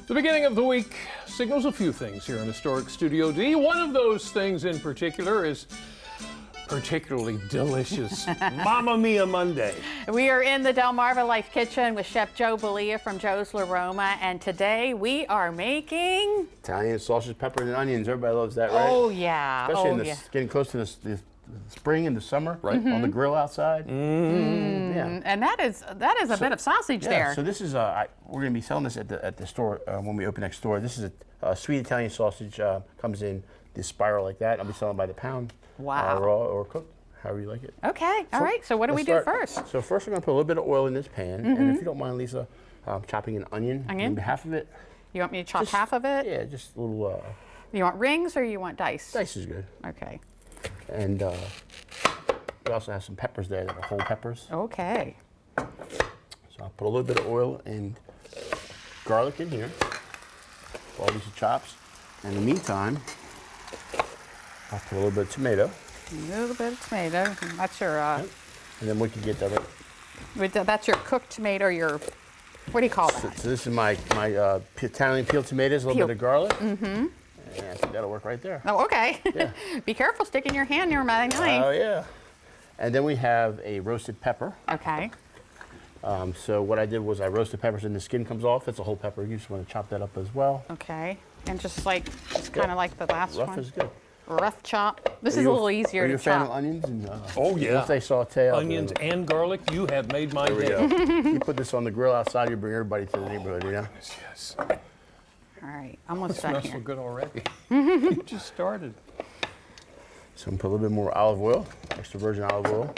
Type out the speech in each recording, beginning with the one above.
The beginning of the week signals a few things here in Historic Studio D. One of those things in particular is particularly delicious Mamma Mia Monday. We are in the DelmarvaLife kitchen with Chef Joe Bellia from Joe's Roma, and today we are making Italian sausage, pepper, and onions. Everybody loves that, right? Oh yeah, Especially getting close to the spring and the summer, right? On the grill outside. Yeah. And that is a bit of sausage there. So this is we're going to be selling this at the store when we open next door. This is a sweet Italian sausage. Comes in this spiral like that. I'll be selling by the pound. Wow. Raw or cooked, however you like it. Okay. All right. So what do we do first? So first we're going to put a little bit of oil in this pan, and if you don't mind, Lisa, chopping an onion. Maybe half of it. You want me to chop half of it? Yeah, just a little. You want rings or you want dice? Dice is good. Okay. And we also have some peppers there that are whole peppers. Okay. So I'll put a little bit of oil and garlic in here. All these chops. In the meantime, I'll put a little bit of tomato. A little bit of tomato. That's your. And then we can get that. That's your cooked tomato. Your. What do you call that? So this is my Italian peeled tomatoes. A little bit of garlic. And I think that'll work right there. Oh, okay. Yeah. Be careful sticking your hand near my knife. Oh yeah. And then we have a roasted pepper. Okay. So what I did was I roasted peppers and the skin comes off. It's a whole pepper. You just want to chop that up as well. Okay. And just kind of like the last one. Rough is good. Rough chop. This is a little easier to chop. Are you a fan of onions? And, oh yeah. Once they saute up. Onions and garlic, you have made my day. There we go. You put this on the grill outside, you bring everybody to the neighborhood, you know? Yes. All right. Almost done It smells here. so good already. You just started. So I'm going to put a little bit more olive oil, extra virgin olive oil.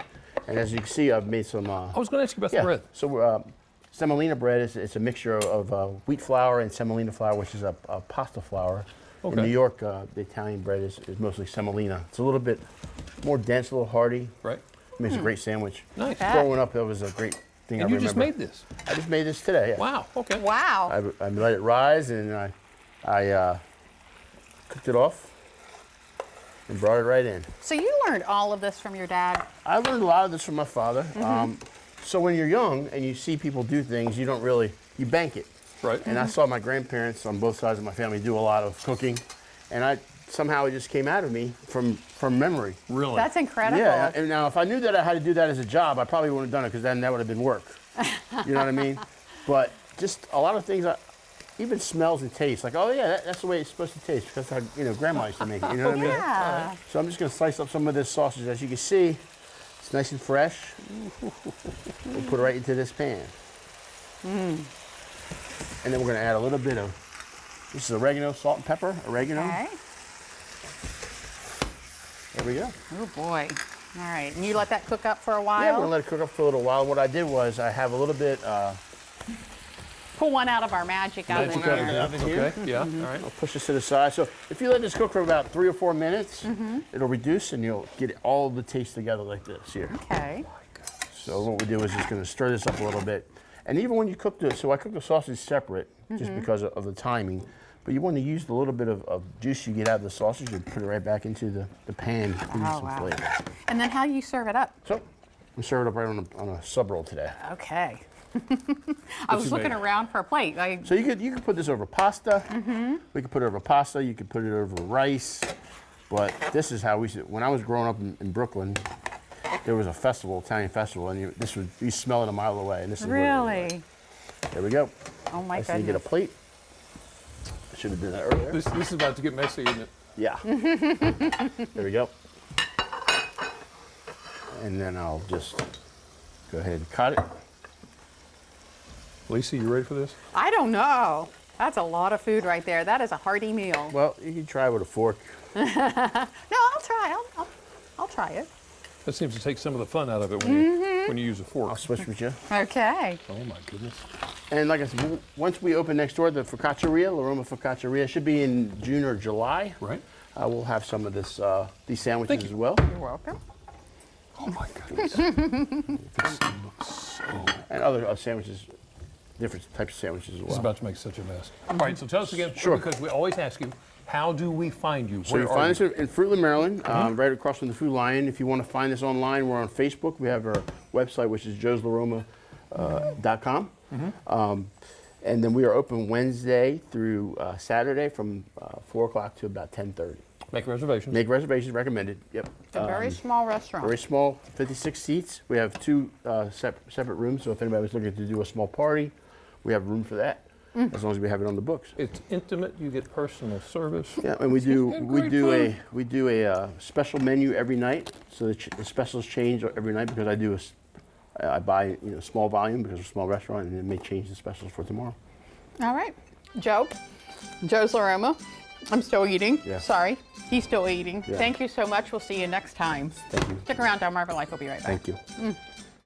And as you can see, I've made some... I was going to ask you about the bread. So semolina bread is a mixture of wheat flour and semolina flour, which is a pasta flour. Okay. In New York, the Italian bread is mostly semolina. It's a little bit more dense, a little hearty. Right. Makes a great sandwich. Nice. Growing up, that was a great thing. And you just made this? I just made this today, yeah. Wow, okay. Wow. I let it rise, and I cooked it off and brought it right in. So you learned all of this from your dad? I learned a lot of this from my father. So when you're young and you see people do things, you don't really, you bank it. Right. And I saw my grandparents on both sides of my family do a lot of cooking, and somehow it just came out of me from memory. Really? That's incredible. Yeah, and now if I knew that I had to do that as a job, I probably wouldn't have done it, because then that would have been work. You know what I mean? But just a lot of things, even smells and tastes, like, oh yeah, that's the way it's supposed to taste, because how, grandma used to make it, you know what I mean? Yeah. So I'm just gonna slice up some of this sausage. As you can see, it's nice and fresh. We'll put it right into this pan. And then we're gonna add a little bit of, this is oregano, salt and pepper, oregano. Okay. There we go. Oh boy. All right. And you let that cook up for a while? Yeah, we're gonna let it cook up for a little while. What I did was I have a little bit. Pull one out of our magic oven. Okay, yeah, all right. I'll push this to the side. So if you let this cook for about 3 or 4 minutes, it'll reduce and you'll get all the taste together like this here. Okay. So what we do is just gonna stir this up a little bit. And even when you cook this, so I cook the sausage separate just because of the timing. But you want to use the little bit of juice you get out of the sausage and put it right back into the pan to give you some flavor. And then how do you serve it up? So we serve it up right on a sub roll today. Okay. I was looking around for a plate. So you could put this over pasta. We could put it over pasta. You could put it over rice. But this is how we should. When I was growing up in Brooklyn, there was a festival, Italian festival, and you smell it a mile away. And this is Really? There we go. Oh my So you goodness. get a plate. I should have done that earlier. This is about to get messy, isn't it? Yeah. There we go. And then I'll just go ahead and cut it. Lisa, you ready for this? I don't know. That's a lot of food right there. That is a hearty meal. Well, you can try with a fork. No, I'll try. I'll try it. That seems to take some of the fun out of it when you use a fork. I'll switch with you. Okay. Oh my goodness. And like I said, once we open next door, the Focacceria, La Roma Focacceria, should be in June or July. Right. We'll have some of these sandwiches as well. You're welcome. Oh my goodness. This looks so. And other sandwiches, different types of sandwiches as This is well. about to make such a mess. All right, so tell us again, Sure. because we always ask you, how do we find you? So you find us in Fruitland, Maryland, right across from the Food Lion. If you want to find us online, we're on Facebook. We have our website, which is joe'slaroma.com. And then we are open Wednesday through Saturday from 4 o'clock to about 10:30. Make reservations. Make reservations recommended. Yep. It's a very small restaurant. Very small, 56 seats. We have 2 separate rooms, so if anybody was looking to do a small party, we have room for that, as long as we have it on the books. It's intimate. You get personal service. Yeah, and we do And we great do food. we do a special menu every night. So the specials change every night because I buy small volume because we're a small restaurant, and it may change the specials for tomorrow. All right. Joe's La Roma. I'm still eating. Yeah. Sorry. He's still eating. Yeah. Thank you so much. We'll see you next time. Thank you. Stick around. DelmarvaLife will be right back. Thank you.